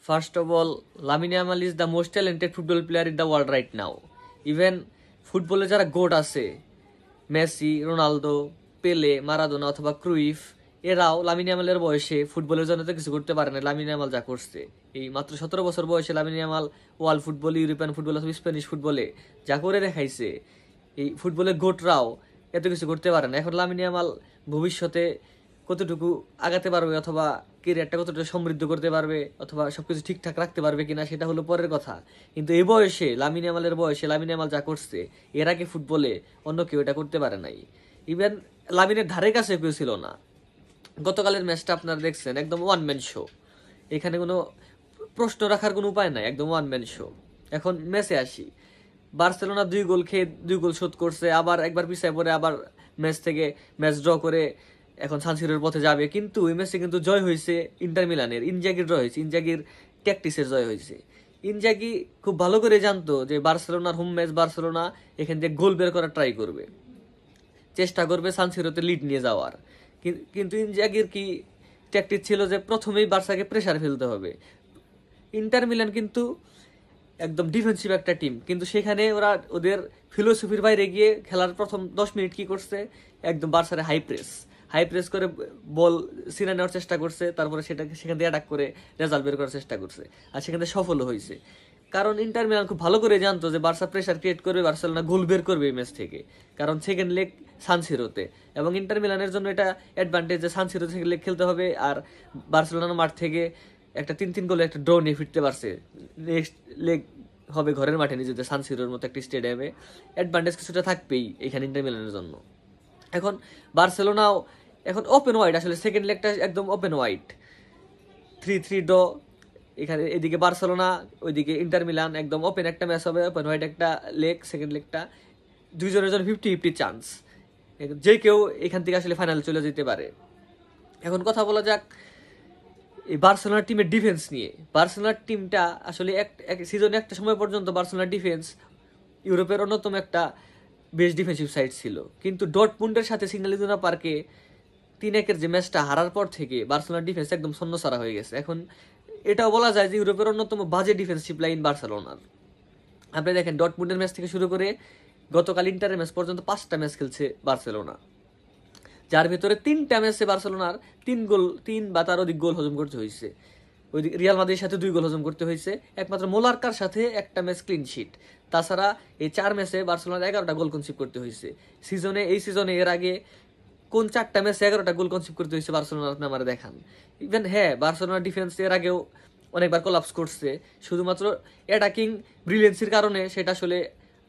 First of all, Lamine Yamal is the most talented football player in the world right now. Even ফুটবলে যারা goat আছে, Messi, Ronaldo, পেলে, Maradona অথবা Cruyff, এরাও Lamine ইয়ামালের বয়সে ফুটবলের জন্য তো কিছু করতে পারে না। লামিন ইয়ামাল যা করছে, এই মাত্র 17 বছর বয়সে Lamine Yamal world football, European football অথবা স্প্যানিশ ফুটবলে যা করে দেখাইছে, এই ফুটবলের গোটরাও এত কিছু করতে পারে না। এখন লামিন ইয়ামাল ভবিষ্যতে কতটুকু আগাতে পারবে অথবা কেরিয়ারটা কতটা সমৃদ্ধ করতে পারবে অথবা সবকিছু ঠিকঠাক রাখতে পারবে কিনা সেটা হলো পরের কথা। কিন্তু এই বয়সে লামিন ইয়ামালের বয়সে লামিন ইয়ামাল যা করছে, এর আগে ফুটবলে অন্য কেউ এটা করতে পারে নাই। ইভেন লামিনের ধারে কাছে কেউ ছিল না। গতকালের ম্যাচটা আপনারা দেখছেন, একদম ওয়ান ম্যান শো, এখানে কোনো প্রশ্ন রাখার কোনো উপায় নাই, একদম ওয়ান ম্যান শো। এখন ম্যাচে আসি, বার্সেলোনা 2 গোল খেয়ে 2 গোল শোধ করছে, আবার একবার পিছিয়ে পড়ে আবার ম্যাচ ড্র করে এখন সানসিরোর পথে যাবে। কিন্তু এই ম্যাচে কিন্তু জয় হয়েছে ইন্টার মিলানের, ইনজাগির জয় হয়েছে, ইনজাগির ট্যাকটিসের জয় হয়েছে। ইনজাগি খুব ভালো করে জানতো যে বার্সেলোনার হোম ম্যাচ, বার্সেলোনা এখান থেকে গোল বের করার ট্রাই করবে, চেষ্টা করবে সানসিরোতে লিড নিয়ে যাওয়ার। কিন্তু ইনজাগির কি ট্যাকটিক ছিল যে প্রথমেই বার্সাকে প্রেসার ফেলতে হবে। ইন্টার মিলান কিন্তু একদম ডিফেন্সিভ একটা টিম, কিন্তু সেখানে ওরা ওদের ফিলোসফির বাইরে গিয়ে খেলার প্রথম 10 মিনিট কি করছে, একদম বার্সারে হাই প্রেস করে বল সিনা নেওয়ার চেষ্টা করছে, তারপরে সেখান থেকে অ্যাটাক করে রেজাল্ট বের করার চেষ্টা করছে, আর সেখান থেকে সফলও হয়েছে। কারণ ইন্টার মিলান খুব ভালো করে জানতো যে বার্সা প্রেসার ক্রিয়েট করবে, বার্সেলোনা গোল বের করবে এই ম্যাচ থেকে, কারণ সেকেন্ড লেগ সানসিরোতে। এবং ইন্টার মিলানের জন্য এটা অ্যাডভান্টেজ যে সানসিরোতে সেকেন্ড লেগ খেলতে হবে, আর বার্সেলোনার মাঠ থেকে একটা 3-3 গোলে একটা ড্র নিয়ে ফিরতে পারছে। নেক্সট লেগ হবে ঘরের মাঠে নিজেদের সানসিরোর মতো একটা স্টেডিয়ামে, অ্যাডভান্টেজ কিছুটা থাকবেই এখানে ইন্টার মিলানের জন্য। এখন বার্সেলোনাও এখন ওপেন ওয়াইড, আসলে সেকেন্ড লেগটা একদম ওপেন ওয়াইড, 3-3 ড্র এখানে, এদিকে বার্সেলোনা ওইদিকে ইন্টার মিলান, একদম ওপেন একটা ম্যাচ হবে, ওপেন ওয়াইড একটা লেগ, সেকেন্ড লেগটা দুইজনের জন্য 50-50 চান্স, যে কেউ এখান থেকে আসলে ফাইনালে চলে যেতে পারে। এখন কথা বলা যাক এই বার্সেলোনার টিমের ডিফেন্স নিয়ে। বার্সেলোনার টিমটা আসলে এক সিজনে একটা সময় পর্যন্ত বার্সেলোনার ডিফেন্স ইউরোপের অন্যতম একটা বেস্ট ডিফেন্সিভ সাইড ছিল, কিন্তু ডর্টমুন্ডের সাথে সিগন্যাল ইদুনা পার্কে 3-1 যে ম্যাচটা হারার পর থেকে বার্সেলোনার ডিফেন্স একদম শূন্যছাড়া হয়ে গেছে। এখন এটাও বলা যায় যে ইউরোপের অন্যতম বাজে ডিফেন্সিভ লাইন বার্সেলোনার। আপনি দেখেন ডর্টমুন্ডের ম্যাচ থেকে শুরু করে গতকাল ইন্টারের ম্যাচ পর্যন্ত 5টা ম্যাচ খেলছে বার্সেলোনা, যার ভিতরে 3টা ম্যাচে বার্সেলোনার 3 বা তার অধিক গোল হজম করতে হয়েছে। ওই রিয়াল মাদ্রিদের সাথে 2 গোল হজম করতে হয়েছে, একমাত্র মোলার্কার সাথে একটা ম্যাচ ক্লিন শিট। তাছাড়া এই 4 ম্যাচে বার্সেলোনার 11টা গোল কনসিভ করতে হয়েছে। এই সিজনে এর আগে কোন 4টা ম্যাচে 11টা গোল কনসিভ করতে হয়েছে বার্সেলোনা, আপনি আমার দেখান। ইভেন হ্যাঁ, বার্সেলোনার ডিফেন্স এর আগেও অনেকবার কোলাপস করছে, শুধুমাত্র অ্যাটাকিং ব্রিলিয়েন্সির কারণে সেটা আসলে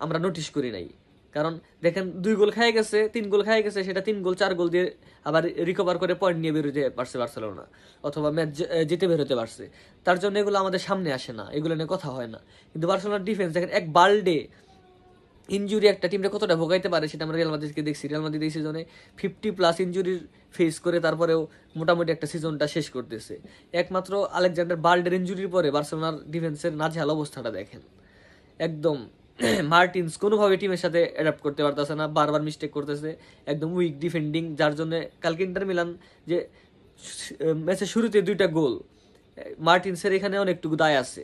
আমরা নোটিশ করি নাই। কারণ দেখেন 2 গোল খাই গেছে, 3 গোল খাই গেছে, সেটা 3 গোল 4 গোল দিয়ে আবার রিকভার করে পয়েন্ট নিয়ে বেরোতে পারছে বার্সেলোনা, অথবা ম্যাচ জিতে বেরোতে পারছে। তার জন্য এগুলো আমাদের সামনে আসে না, এগুলো নিয়ে কথা হয় না। কিন্তু বার্সেলোনার ডিফেন্স দেখেন, এক বার্ল্ডে ইনজুরি একটা টিমটা কতটা ভোগাইতে পারে সেটা আমরা রিয়াল মাদ্রিদকে দেখছি। রিয়াল মাদ্রিদ এই সিজনে 50+ ইনজুরির ফেস করে তারপরেও মোটামুটি একটা সিজনটা শেষ করতেছে। একমাত্র আলেকজান্ডার বার্ল্ডের ইনজুরির পরে বার্সেলোনার ডিফেন্সের নাজেহাল অবস্থাটা দেখেন, একদম মার্টিন্স কোনোভাবে টিমের সাথে অ্যাডাপ্ট করতে পারতেছে না, বারবার মিস্টেক করতেছে, একদম উইক ডিফেন্ডিং, যার জন্য কালকে ইন্টার মিলান যে ম্যাচের শুরুতে 2টা গোল, মার্টিন্সের এখানে অনেকটুকু দায় আছে।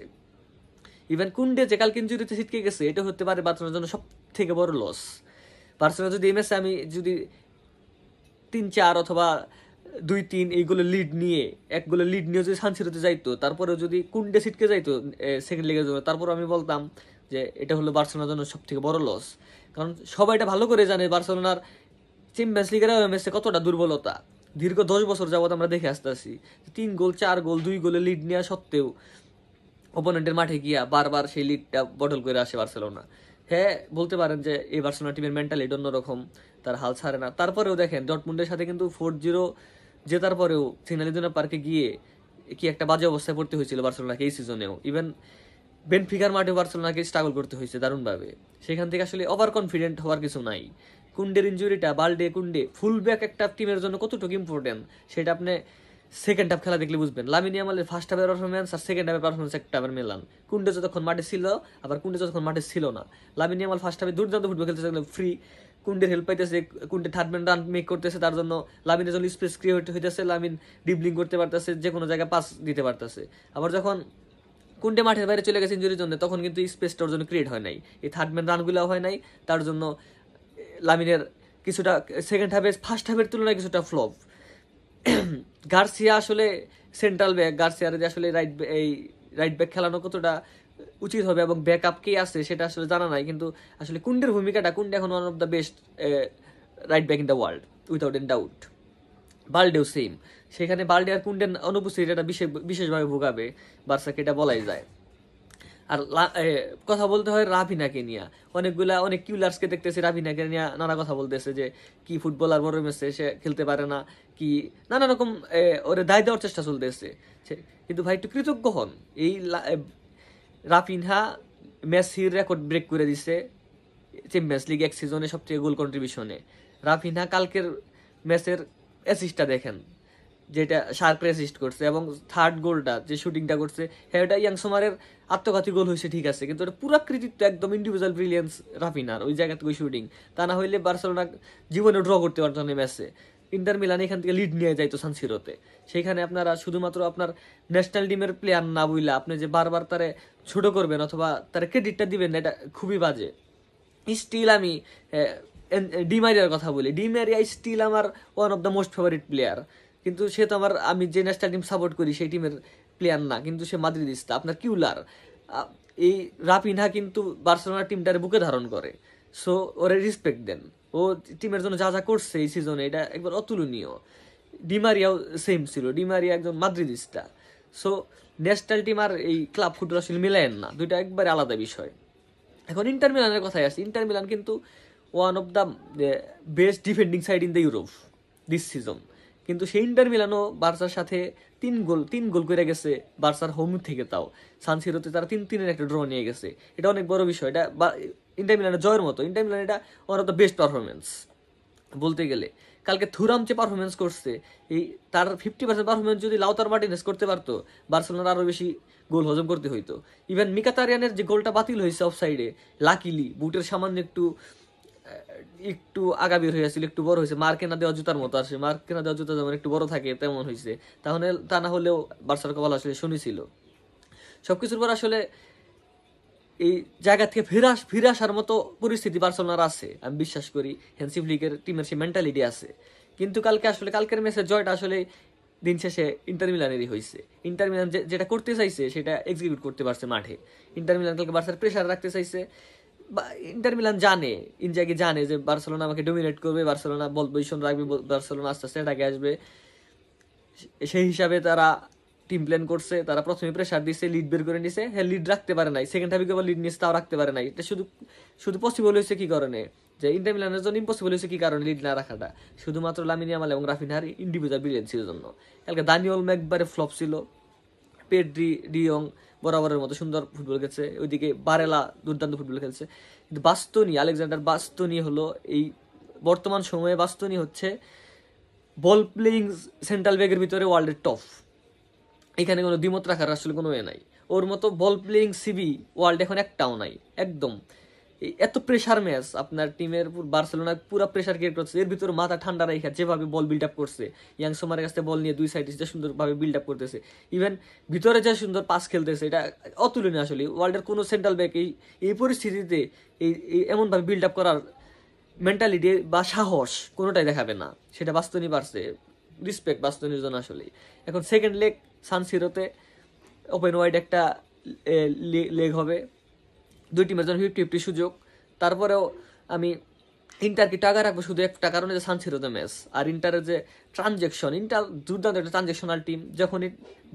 ইভেন কুন্ডে যে কালকে ইনজুরিতে ছিটকে গেছে, এটা হতে পারে বার্সেলোনার জন্য সব থেকে বড় লস। বার্সেলোনা যদি এই ম্যাচে আমি যদি 3-4 অথবা 2-3 এইগুলো লিড নিয়ে, 1 গোলের লিড নিয়ে যদি সানসিরোতে যাইতো, তারপরেও যদি কুন্ডে ছিটকে যাইতো সেকেন্ড লেগের জন্য, তারপর আমি বলতাম যে এটা হলো বার্সেলোনার জন্য সব থেকে বড় লস। কারণ সবাই এটা ভালো করে জানে বার্সেলোনার চ্যাম্পিয়ন্স লিগের ম্যাচে কতটা দুর্বলতা। দীর্ঘ 10 বছর যাবত আমরা দেখে আসতেছি 3 গোল 4 গোল 2 গোলে লিড নেওয়া সত্ত্বেও অপোনেন্টের মাঠে গিয়া বারবার সেই লিডটা বটল করে আসে বার্সেলোনা। হ্যাঁ, বলতে পারেন যে এই বার্সেলোনা টিমের মেন্টালিটি অন্যরকম, তার হাল ছাড়ে না। তারপরেও দেখেন ডর্টমুন্ডের সাথে কিন্তু 4-0 জেতার পরেও সিগন্যাল ইদুনা পার্কে গিয়ে কি একটা বাজে অবস্থায় পড়তে হয়েছিল বার্সেলোনাকে এই সিজনেও। ইভেন বেনফিকার মাঠে বার্সেলোনাকে স্ট্রাগল করতে হয়েছে দারুণভাবে। সেখান থেকে আসলে ওভার কনফিডেন্ট হওয়ার কিছু নাই। কুন্ডের ইনজুরিটা, বাল্ডে কুন্ডে ফুলব্যাক একটা টিমের জন্য কতটুকু ইম্পর্টেন্ট সেটা আপনি সেকেন্ড হাফ খেলা দেখলে বুঝবেন। লামিন ইয়ামালের ফার্স্ট হাফের পারফরমেন্স আর সেকেন্ড হাফের পারফরমেন্স একটা আবার মেলান। কুন্ডে যতক্ষণ মাঠে ছিল, আবার কুন্ডে যতক্ষণ মাঠে ছিল না। লামিন ইয়ামাল ফার্স্ট হাফে দুর্দান্ত ফুটবল খেলতেছে, ফ্রি কুন্ডের হেল্প পাইতেছে, কুন্ডে থার্ড ম্যান রান মেক করতেছে, তার জন্য লামিনের জন্য স্পেস ক্রিয়েট হইতেছে, লামিন ডিবলিং করতে পারতেছে, যে কোনো জায়গায় পাস দিতে পারতেছে। আবার যখন কুন্ডে মাঠের বাইরে চলে গেছে ইনজুরির জন্য, তখন কিন্তু স্পেসটা ওর জন্য ক্রিয়েট হয় নাই, এই থার্ড ম্যান রানগুলো হয় নাই, তার জন্য লামিনের কিছুটা সেকেন্ড হাফে ফার্স্ট হাফের তুলনায় কিছুটা ফ্লপ। গার্সিয়া আসলে সেন্ট্রাল ব্যাক, গার্সিয়ার যে আসলে রাইট ব্যাক খেলানো কতটা উচিত হবে এবং ব্যাকআপ কে আছে সেটা আসলে জানা নাই, কিন্তু আসলে কুন্ডের ভূমিকাটা, কুন্ডে এখন one of the best right back in the world without an doubt. বালডেও সেম, সেখানে বালডে আর কুন্ডের অনুপস্থিতিটা বিশেষভাবে ভোগাবে বার্সাকে, এটা বলাই যায়। আর কথা বলতে হয় রাফিনাকে নিয়ে, অনেক কিউলার্সকে দেখতেছি রাফিনাকে নিয়ে নানা কথা বলতেছে যে কি ফুটবলার বড় ম্যাচে সে খেলতে পারে না, কি নানা রকম ওরে দায় দেওয়ার চেষ্টা চলতেছে। কিন্তু ভাই একটু কৃতজ্ঞ হন, এই রাফিনহা মেসির রেকর্ড ব্রেক করে দিছে চ্যাম্পিয়ন্স লিগ এক সিজনে সবচেয়ে গোল কন্ট্রিবিউশনে। রাফিনহা কালকের ম্যাচের অ্যাসিস্টটা দেখেন, যেটা শার্প অ্যাসিস্ট করছে, এবং থার্ড গোলটা যে শুটিংটা করছে, হ্যাঁ এটা ইয়াং সোমারের আত্মঘাতী গোল হয়েছে ঠিক আছে, কিন্তু ওটা পুরো কৃতিত্ব একদম ইন্ডিভিজুয়াল ব্রিলিয়েন্স রাফিনার, ওই জায়গা থেকে শুটিং। তা না হইলে বার্সেলোনা জীবনে ড্র করতে পারতো না ম্যাচে, ইন্টার মিলান এখান থেকে লিড নিয়ে যাইতো সান সিরোতে। সেখানে আপনারা শুধুমাত্র আপনার ন্যাশনাল টিমের প্লেয়ার না বুঝলে আপনি যে বারবার তারে ছোট করবেন অথবা তার ক্রেডিটটা দিবেন, এটা খুবই বাজে। স্টিল আমি ডিমারিয়ার কথা বলি, ডিমারিয়া স্টিল আমার one of the most favourite player, কিন্তু সে তো আমি যে ন্যাশনাল টিম সাপোর্ট করি সেই টিমের প্লেয়ার না, কিন্তু সে মাদ্রিদিস্তা। আপনার কিউলার এই রাফিনহা কিন্তু বার্সেলোনা টিমটারে বুকে ধারণ করে, সো ওরে রেসপেক্ট দেন, ও টিমের জন্য যা যা করছে এই সিজনে এটা একবার অতুলনীয়। ডিমারিয়াও সেম ছিল, ডিমারিয়া একজন মাদ্রিদিস্তা। সো ন্যাশনাল টিম আর এই ক্লাব ফুটবল আসলে মিলায়েন না, দুইটা একবারে আলাদা বিষয়। এখন ইন্টার মিলানের কথায় আসি, ইন্টার মিলান কিন্তু one of the best defending side in the Europe this season, কিন্তু সেই ইন্টার মিলানও বার্সার সাথে তিন গোল করে গেছে বার্সার হোম থেকে, তাও সান সিরোতে তারা 3-3 একটা ড্র নিয়ে গেছে। এটা অনেক বড় বিষয়, এটা ইন্টার মিলানের জয়ের মতো। ইন্টার মিলান এটা one of the best performance বলতে গেলে। কালকে থুরাম যে পারফরমেন্স করছে, এই তার 50% পারফরমেন্স যদি লাউতার মার্টিনেজ করতে পারতো, বার্সেলোনার আরো বেশি গোল হজম করতে হইতো। ইভেন মিকাতারিয়ানের যে গোলটা বাতিল হয়েছে অফ সাইডে, লাকিলি বুটের সামান্য একটু আগা বের হয়েছিল, একটু বড় হয়েছে, মার্কে না দেওয়া জুতার মতো আসে, মার্কে না দেওয়া জুতা যেমন একটু বড় থাকে তেমন হয়েছে, তাহলে তা না হলেও বার্সার কপাল আসলে শুনেছিল। সবকিছুর পর আসলে এই জায়গা থেকে ফিরে আসার মতো পরিস্থিতি বার্সেলোনার আছে, আমি বিশ্বাস করি। হ্যান্সি ফ্লিকের টিমের সেই মেন্টালিটি আছে, কিন্তু কালকের ম্যাচের জয়টা আসলে দিন শেষে ইন্টার মিলানেরই হয়েছে। ইন্টার মিলান যেটা করতে চাইছে সেটা এক্সিকিউট করতে পারছে মাঠে। ইন্টার মিলান কালকে বার্সার প্রেশার রাখতে চাইছে, ইন্টার মিলান ইনজাগি জানে যে বার্সেলোনা আমাকে ডোমিনেট করবে, বার্সেলোনা বল পজিশন রাখবে, বার্সেলোনা আস্তে আস্তে এটাকে আসবে, সেই হিসাবে তারা টিম প্ল্যান করছে। তারা প্রথমে প্রেশার দিচ্ছে, লিড বের করে নিছে, হ্যাঁ লিড রাখতে পারে নাই, সেকেন্ড হাফে কেবল লিড নিচ্ছে তাও রাখতে পারে নাই। এটা শুধু পসিবল হয়েছে কি কারণে, যে ইন্টার মিলানের জন্য ইম্পসিবল হয়েছে কি কারণে লিড না রাখাটা, শুধুমাত্র লামিন ইয়ামাল এবং রাফিনহার ইন্ডিভিজুয়াল ব্রিলিয়েন্সির জন্য। কালকে দানিয়েল একবারে ফ্লপ ছিল, পেড্রি ডিয়ং বরাবরের মতো সুন্দর ফুটবল খেলছে, ওইদিকে বারেলা দুর্দান্ত ফুটবল খেলছে, কিন্তু বাস্তনি আলেকজান্ডার বাস্তনি হলো এই বর্তমান সময়ে বাস্তনি হচ্ছে বল প্লেয়িং সেন্ট্রাল ব্যাগের ভিতরে ওয়ার্ল্ডের টপ, এখানে কোনো দ্বিমত রাখার আসলে কোনো নাই। ওর মতো বল প্লেয়িং সিবি ওয়ার্ল্ড এখন একটাও নাই একদম। এত প্রেশার ম্যাচ আপনার টিমের বার্সেলোনা পুরো প্রেশার ক্রিয়েট করছে, এর ভিতরে মাথা ঠান্ডা রেখে যেভাবে বল বিল্ড আপ করছে, ইয়াং সোমারের কাছে বল নিয়ে দুই সাইডে যে সুন্দরভাবে বিল্ড আপ করতেছে, ইভেন ভিতরে যে সুন্দর পাস খেলতেছে, এটা অতুলনীয় আসলে। ওয়ার্ল্ডের কোনো সেন্ট্রাল ব্যাক এই পরিস্থিতিতে এই এমনভাবে বিল্ড আপ করার মেন্টালিটি বা সাহস কোনোটাই দেখাবে না, সেটা বাস্তনি পারছে। রিসপেক্ট বাস্তনির জন্য আসলে। এখন সেকেন্ড লেগ সান সিরোতে ওপেন ওয়াইড একটা লেগ হবে, দুই টিমের জন্য 50-50 সুযোগ। তারপরেও আমি ইন্টারকে টাকা রাখবো শুধু একটা কারণে, যে সান সিরোতে ম্যাচ, আর ইন্টারের যে ট্রানজেকশন, ইন্টার দুর্দান্ত একটা ট্রানজেকশনাল টিম। যখন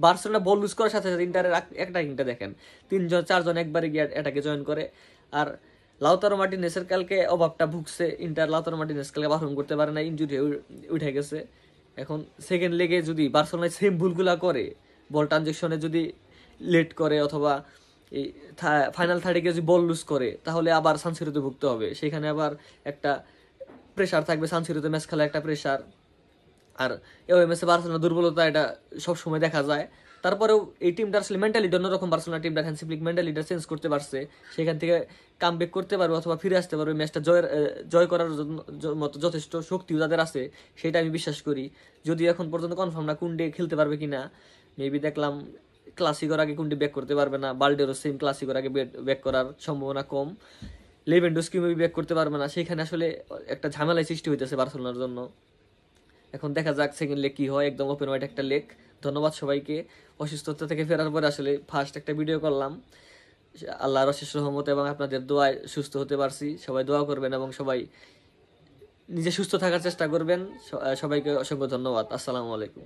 বার্সেলোনা বল লুজ করার সাথে সাথে ইন্টারের অ্যাটাকিংটা দেখেন, 3-4 একবারে গিয়ে অ্যাটাকে জয়েন করে। আর লাউতারো মার্টিনেসের কালকে অভাবটা ভুগছে ইন্টার, লাউতারো মার্টিনেস কালকে পারফর্ম করতে পারে না, ইনজুরি উঠে গেছে। এখন সেকেন্ড লেগে যদি বার্সেলোনা সেম ভুলগুলা করে, বল ট্রানজেকশনে যদি লেট করে অথবা এই ফাইনাল থার্ডে গিয়ে যদি বল লুজ করে, তাহলে আবার সানসিরোতে ভুগতে হবে, সেখানে আবার একটা প্রেশার থাকবে, সানসিরোতে ম্যাচ খেলা একটা প্রেশার। আর এমএসএ বার্সেলোনা দুর্বলতা এটা সবসময় দেখা যায়। তারপরেও এই টিমটা আসলে মেন্টালিটি অন্যরকম, বার্সেলোনা টিমটা হ্যান্সি ফ্লিক মেন্টালিটা চেঞ্জ করতে পারছে, সেখান থেকে কামব্যাক করতে পারবে অথবা ফিরে আসতে পারবে, ম্যাচটা জয় করার মতো যথেষ্ট শক্তিও যাদের আছে সেটা আমি বিশ্বাস করি। যদি এখন পর্যন্ত কনফার্ম না কুন্ডে খেলতে পারবে কিনা, মেবি দেখলাম ক্লাসিকোর আগে কোনটি ব্যাক করতে পারবে না, বাল্ডেরও সেম ক্লাসিকোর আগে ব্যাক করার সম্ভাবনা কম, লেভেন্ডোস্কি মেবি ব্যাক করতে পারবে না, সেখানে আসলে একটা ঝামেলায় সৃষ্টি হইতেছে বার্সেলোনার জন্য। এখন দেখা যাক সেকেন্ড লেগ কি হয়, একদম ওপেন ওয়াইড একটা লেগ। ধন্যবাদ সবাইকে। অসুস্থতা থেকে ফেরার পরে আসলে ফার্স্ট একটা ভিডিও করলাম, আল্লাহর অশেষ রহমত এবং আপনাদের দোয়ায় সুস্থ হতে পারছি। সবাই দোয়া করবেন এবং সবাই নিজে সুস্থ থাকার চেষ্টা করবেন। সবাইকে অসংখ্য ধন্যবাদ। আসসালামু আলাইকুম।